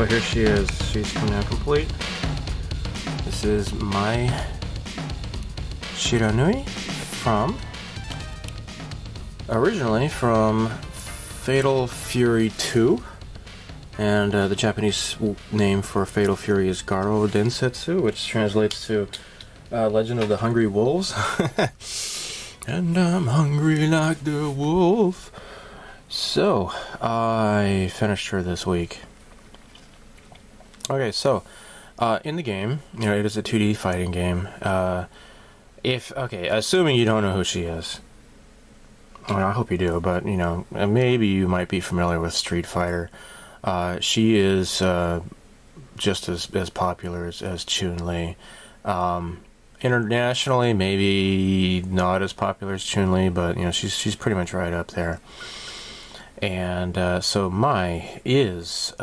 so here she is. She's come out complete. This is Mai Shiranui originally from Fatal Fury 2, and the Japanese name for Fatal Fury is Gareki Densetsu, which translates to Legend of the Hungry Wolves. And I'm hungry like the wolf. So, I finished her this week. Okay, so, in the game, you know, it is a 2D fighting game. Assuming you don't know who she is. Well, I hope you do, but, you know, maybe you might be familiar with Street Fighter. She is just as popular as Chun Li. Internationally, maybe not as popular as Chun Li, but, you know, she's pretty much right up there. And so Mai is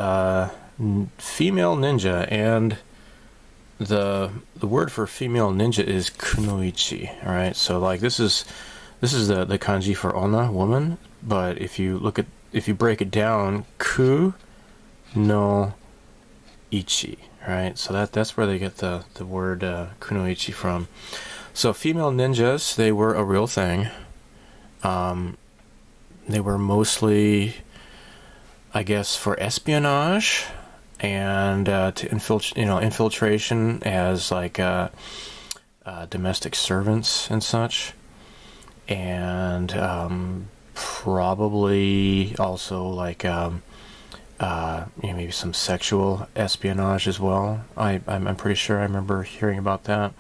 female ninja, and the word for female ninja is kunoichi. All right, so like this is the kanji for onna, woman, but if you break it down, ku no ichi, right? So that's where they get the word kunoichi from. So female ninjas, they were a real thing. They were mostly, I guess, for espionage and to infiltration as like domestic servants and such, and probably also like maybe some sexual espionage as well. I'm pretty sure I remember hearing about that.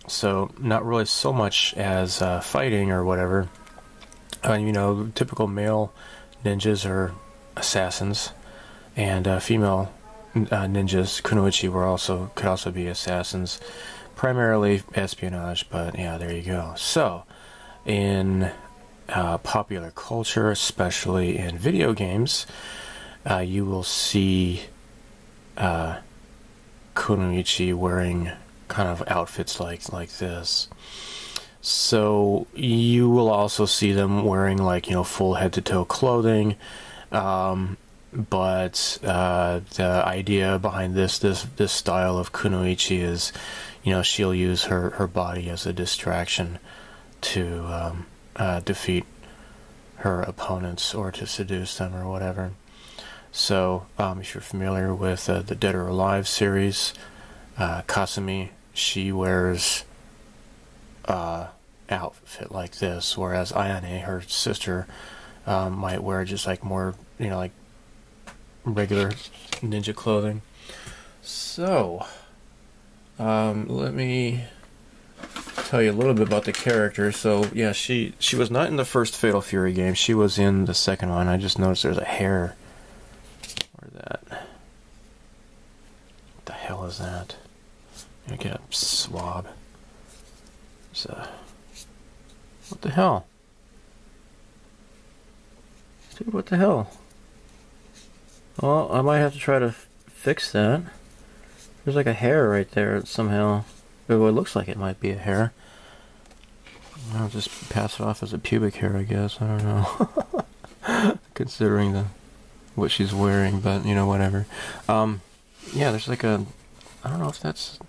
So not really so much as fighting or whatever. You know, typical male ninjas are assassins, and female ninjas, kunoichi, could also be assassins, primarily espionage. But yeah, there you go. So, in popular culture, especially in video games, you will see kunoichi wearing kind of outfits like this. So you will also see them wearing, like, you know, full head-to-toe clothing, but the idea behind this style of kunoichi is, you know, she'll use her body as a distraction to defeat her opponents or to seduce them or whatever. So if you're familiar with the Dead or Alive series, Kasumi, she wears outfit like this, whereas Ayane, her sister, might wear just like more, you know, like regular ninja clothing. So let me tell you a little bit about the character. So yeah, she was not in the first Fatal Fury game. She was in the second one. I just noticed there's a hair. Where's that? What the hell is that? I'm gonna get a swab. What the hell? Dude, what the hell? Well, I might have to try to fix that. There's like a hair right there somehow. It looks like it might be a hair. I'll just pass it off as a pubic hair, I guess. I don't know. Considering what she's wearing, but, you know, whatever. Yeah, there's like a... I don't know if that's...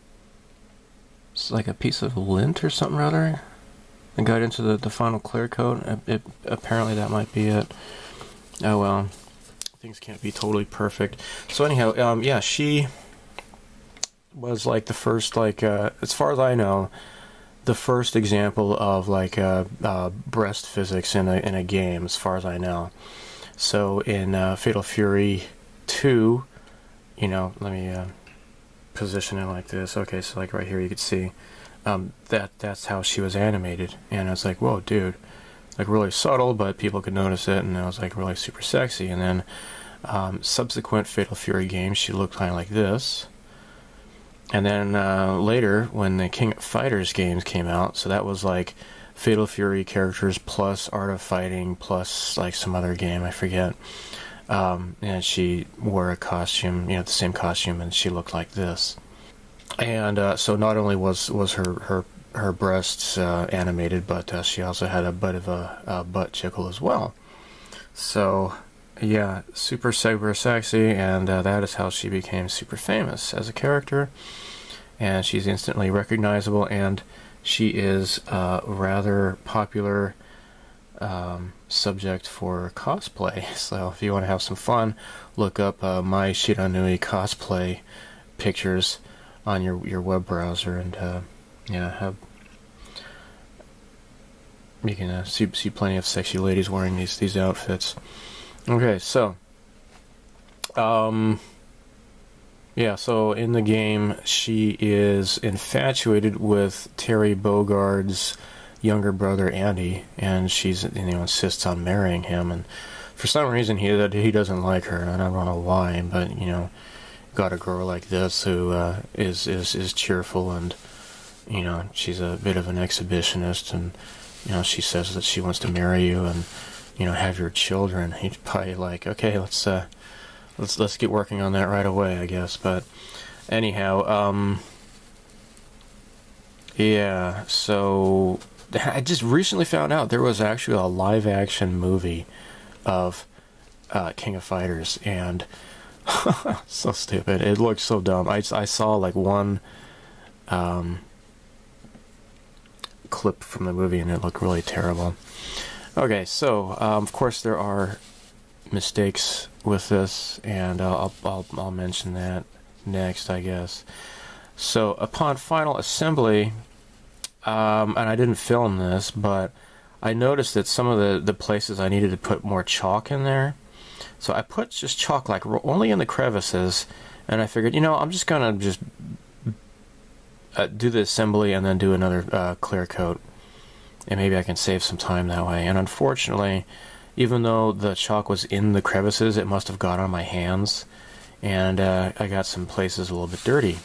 It's like a piece of lint or something or other. I got into the final clear coat. Apparently that might be it. Oh well, things can't be totally perfect. So anyhow, yeah, she was like the first, like, as far as I know, the first example of like breast physics in a game, as far as I know. So in Fatal Fury 2, you know, let me position it like this. Okay, so like right here you could see that's how she was animated, and I was like, whoa, dude, like really subtle, but people could notice it, and it was like really super sexy. And then subsequent Fatal Fury games, she looked kind of like this. And then later, when the King of Fighters games came out, so that was like Fatal Fury characters plus Art of Fighting plus like some other game, I forget. And she wore a costume, you know, the same costume, and she looked like this. And so not only was her breasts animated, but she also had a bit of a butt jiggle as well. So yeah, super sexy, and that is how she became super famous as a character. And she's instantly recognizable, and she is a rather popular subject for cosplay. So if you want to have some fun, look up Mai Shiranui cosplay pictures on your web browser, and yeah, you can see plenty of sexy ladies wearing these outfits. Okay, so yeah, so in the game, she is infatuated with Terry Bogard's younger brother Andy, and she's, insists on marrying him. And for some reason, he doesn't like her, and I don't know why. But got a girl like this who is cheerful, and she's a bit of an exhibitionist, and she says that she wants to marry you and have your children. He's probably like, okay, let's get working on that right away, I guess. But anyhow, yeah, so I just recently found out there was actually a live-action movie of King of Fighters, and so stupid. It looked so dumb. I saw like one clip from the movie, and it looked really terrible. Okay, so of course there are mistakes with this, and I'll mention that next, I guess. So upon final assembly, and I didn't film this, but I noticed that some of the places I needed to put more chalk in there. So I put just chalk like only in the crevices, and I figured, I'm just gonna do the assembly and then do another clear coat, and maybe I can save some time that way. And unfortunately, even though the chalk was in the crevices, it must have got on my hands, and I got some places a little bit dirty.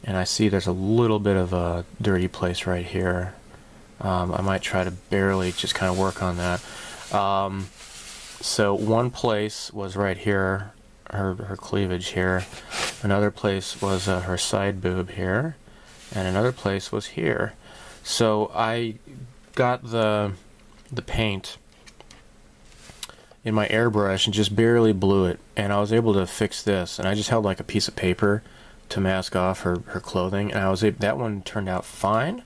And I see there's a little bit of a dirty place right here. I might try to barely just kind of work on that. So one place was right here, her cleavage here. Another place was her side boob here, and another place was here. So I got the paint in my airbrush and just barely blew it, and I was able to fix this. And I just held like a piece of paper to mask off her clothing, and that one turned out fine.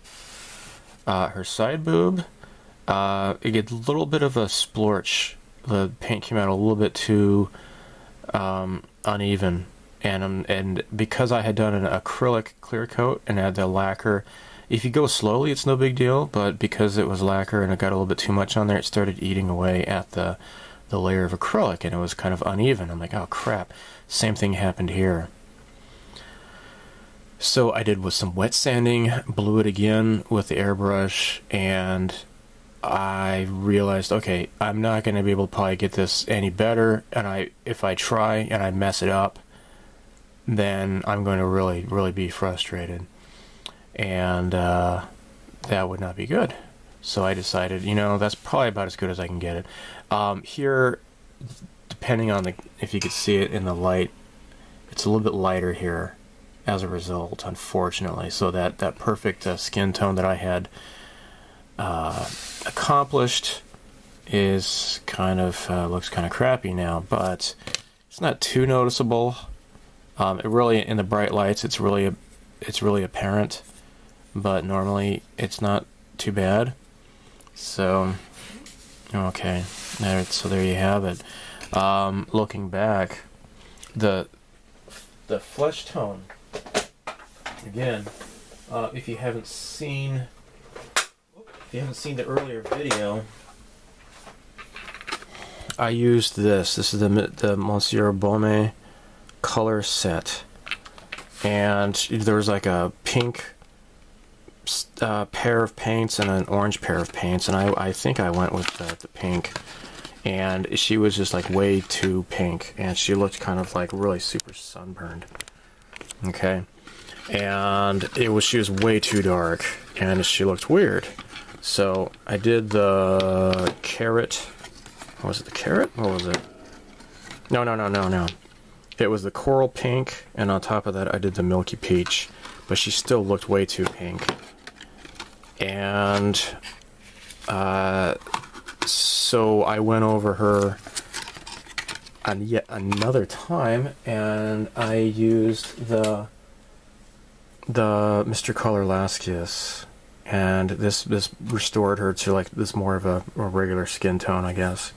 Her side boob, it get a little bit of a splorch. The paint came out a little bit too uneven, and because I had done an acrylic clear coat and had the lacquer, if you go slowly it's no big deal, but because it was lacquer and it got a little bit too much on there, it started eating away at the layer of acrylic, and it was kind of uneven. I'm like, oh crap, same thing happened here. So I did with some wet sanding, blew it again with the airbrush, and I realized, okay, I'm not going to be able to probably get this any better, and if I try and I mess it up, then I'm going to really, really be frustrated, and that would not be good. So I decided, that's probably about as good as I can get it. Here, depending on if you could see it in the light, it's a little bit lighter here as a result, unfortunately. So that perfect skin tone that I had accomplished is kind of looks kind of crappy now, but it's not too noticeable. It really, in the bright lights, it's really apparent, but normally it's not too bad. So okay, so there you have it. Looking back, the flesh tone again. If you haven't seen the earlier video, I used this. This is the Monsieur Baume color set, and there was like a pink pair of paints and an orange pair of paints, and I think I went with the pink, and she was just like way too pink, and she looked kind of like really super sunburned. Okay, and she was way too dark, and she looked weird. So I did the carrot. Was it the carrot? What was it? No. It was the coral pink, and on top of that I did the milky peach, but she still looked way too pink. And so I went over her yet another time, and I used the Mr. Color Lascius, and this restored her to like this more of a regular skin tone, I guess.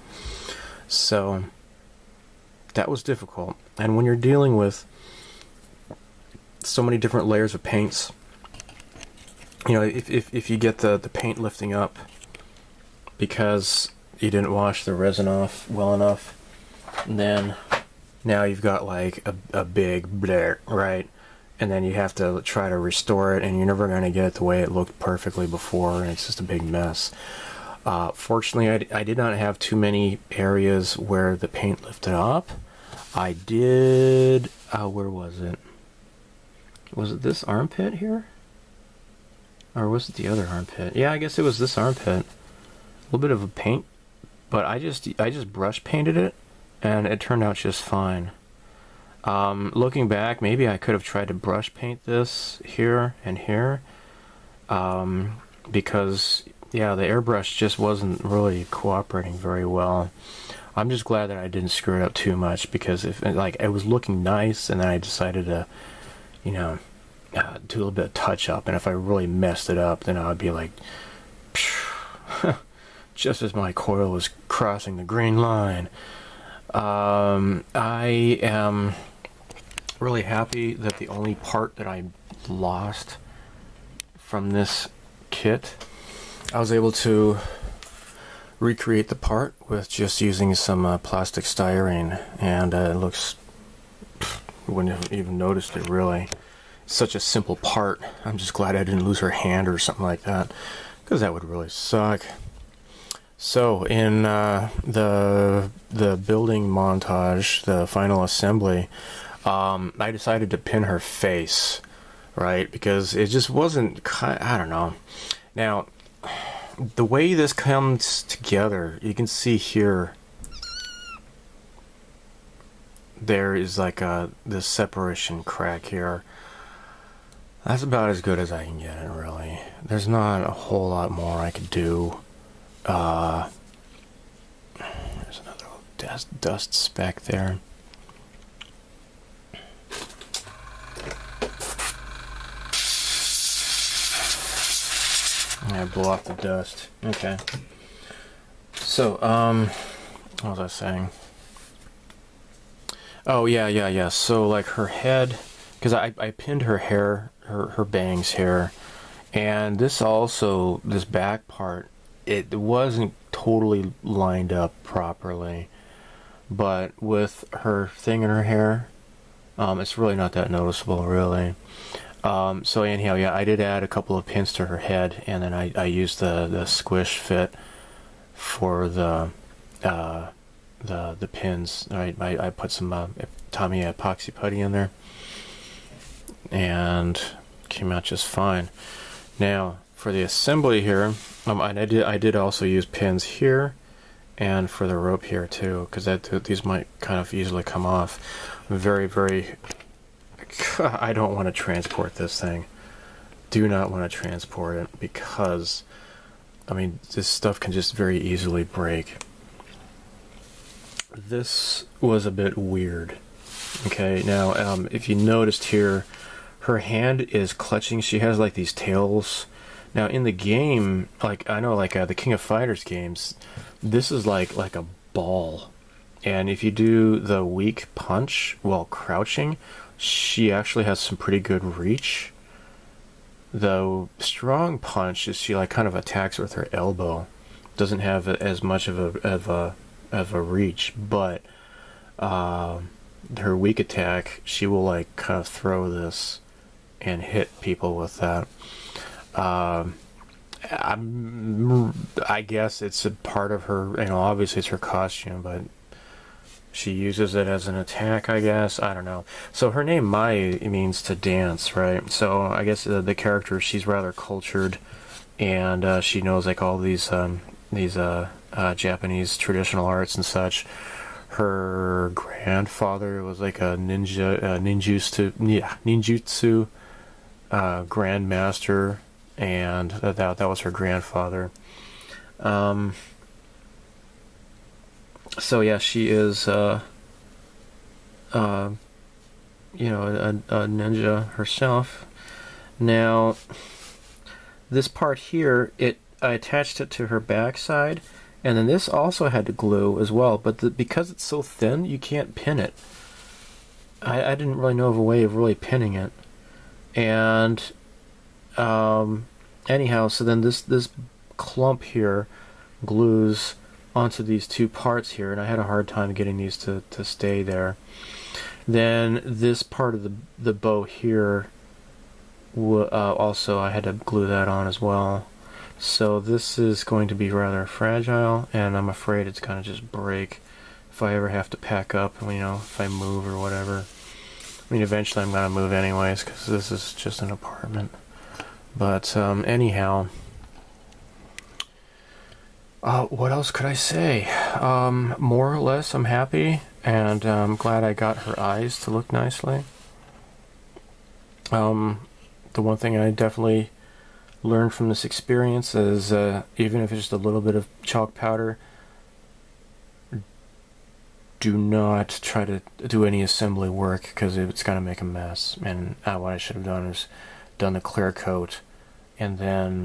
So that was difficult, and when you're dealing with so many different layers of paints, you know, if you get the paint lifting up because you didn't wash the resin off well enough, then now you've got like a big blur, right? And then you have to try to restore it, and you're never going to get it the way it looked perfectly before, and it's just a big mess. Fortunately, I did not have too many areas where the paint lifted up. I did, where was it? Was it this armpit here? Or was it the other armpit? Yeah, I guess it was this armpit. A little bit of a paint, but I just brush painted it, and it turned out just fine. Looking back, maybe I could have tried to brush paint this here and here, because yeah, the airbrush just wasn't really cooperating very well. I'm just glad that I didn't screw it up too much, because if like it was looking nice, and then I decided to, you know, do a little bit of touch up, and if I really messed it up, then I would be like, just as my coil was crossing the green line. I am really happy that the only part that I lost from this kit, I was able to recreate the part with just using some plastic styrene, and it looks, wouldn't have even noticed it really. Such a simple part. I'm just glad I didn't lose her hand or something like that, because that would really suck. So in the building montage, the final assembly, I decided to pin her face, right? Because it just wasn't, I don't know. Now, the way this comes together, you can see here, there is like this separation crack here. That's about as good as I can get it, really. There's not a whole lot more I could do. There's another little dust speck there. Yeah, blow off the dust. Okay. So, what was I saying? Oh, yeah. So, like, her head, because I pinned her hair, her bangs here, and this also, this back part, it wasn't totally lined up properly, but with her thing in her hair, it's really not that noticeable, really. So anyhow, yeah, I did add a couple of pins to her head, and then I used the squish fit for the pins. I put some Tommy epoxy putty in there, and came out just fine. Now for the assembly here, I did also use pins here, and for the rope here too, because these might kind of easily come off. Very. I don't want to transport this thing. Do not want to transport it, because I mean, this stuff can just very easily break. This was a bit weird. Okay, now if you noticed here, her hand is clutching. She has like these tails. Now in the game, like I know, like the King of Fighters games, this is like a ball, and if you do the weak punch while crouching, she actually has some pretty good reach. The strong punch is she like kind of attacks with her elbow, doesn't have as much of a reach, but her weak attack, she will like kind of throw this and hit people with that. I guess it's a part of her, you know, obviously it's her costume, but she uses it as an attack, I guess. I don't know. So her name Mai means to dance, right? So I guess the character, she's rather cultured, and she knows like all these Japanese traditional arts and such. Her grandfather was like a ninjutsu grandmaster, and that was her grandfather. So yeah, she is you know, a ninja herself. Now, this part here, I attached it to her backside, and then this also had to glue as well, but because it's so thin, you can't pin it. I didn't really know of a way of really pinning it. And anyhow, so then this clump here glues onto these two parts here, and I had a hard time getting these to stay there. Then this part of the bow here, also I had to glue that on as well. So this is going to be rather fragile, and I'm afraid it's going to just break if I ever have to pack up, you know, if I move or whatever. I mean, eventually I'm going to move anyways, because this is just an apartment. But anyhow, what else could I say? More or less, I'm happy, and I'm glad I got her eyes to look nicely. The one thing I definitely learned from this experience is, even if it's just a little bit of chalk powder, do not try to do any assembly work, because it's going to make a mess. And what I should have done is done the clear coat, and then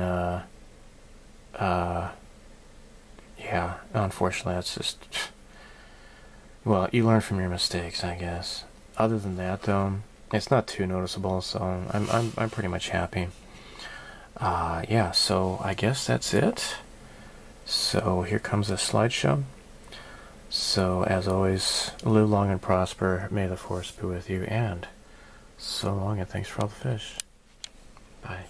yeah, unfortunately that's just, well, you learn from your mistakes, I guess. Other than that, though, it's not too noticeable, so I'm pretty much happy. Yeah, so I guess that's it. So here comes a slideshow. So as always, live long and prosper, may the force be with you, and so long, and thanks for all the fish. Bye.